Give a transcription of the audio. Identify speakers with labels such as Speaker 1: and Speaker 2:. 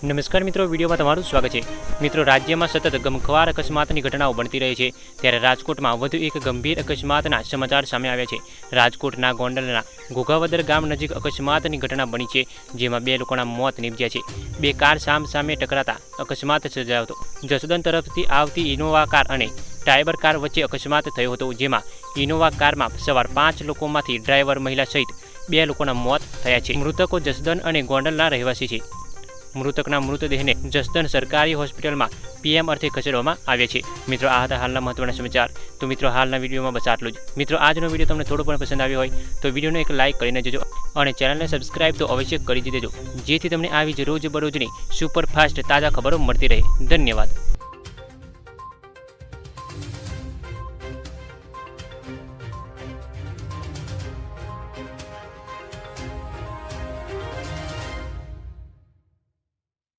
Speaker 1: નમસ્કાર મિત્રો, વિડીયોમાં તમારું સ્વાગત છે। મિત્રો, રાજ્યમાં સતત ગમખ્વાર અકસ્માતની ઘટનાઓ બનતી રહી છે, ત્યારે રાજકોટમાં વધુ એક ગંભીર અકસ્માતના સમાચાર સામે આવ્યા છે। રાજકોટના ગોંડલના ઘોઘાવદર ગામ નજીક અકસ્માતની ઘટના બની છે, જેમાં 2 લોકોના મોત નીપજ્યા છે। 2 કાર સામે ટકરાતા અકસ્માત સર્જાયો હતો। જસદણ તરફથી આવતી ઇનોવા કાર અને ટાઈબર કાર વચ્ચે અકસ્માત થયો હતો, જેમાં ઇનોવા કારમાં સવાર 5 લોકોમાંથી ડ્રાઈવર મહિલા સહિત 2 લોકોના મોત થયા છે। મૃતકો જસદણ અને ગોંડલના રહેવાસી છે। મૃતકના મૃતદેહને જસદણ સરકારી હોસ્પિટલમાં પીએમ અર્થે ખસેડવામાં આવ્યા છે। મિત્રો, આ હતા હાલના મહત્વના સમાચાર। તો મિત્રો, હાલના વિડીયોમાં બસ આટલું જ। મિત્રો, આજનો વિડીયો તમને થોડો પણ પસંદ આવ્યો હોય તો વિડીયોને એક લાઇક કરીને જજો અને ચેનલને સબસ્ક્રાઇબ તો અવશ્ય કરી દેજો, જેથી તમને આવી જ રોજબરોજની સુપરફાસ્ટ તાજા ખબરો મળતી રહે। ધન્યવાદ।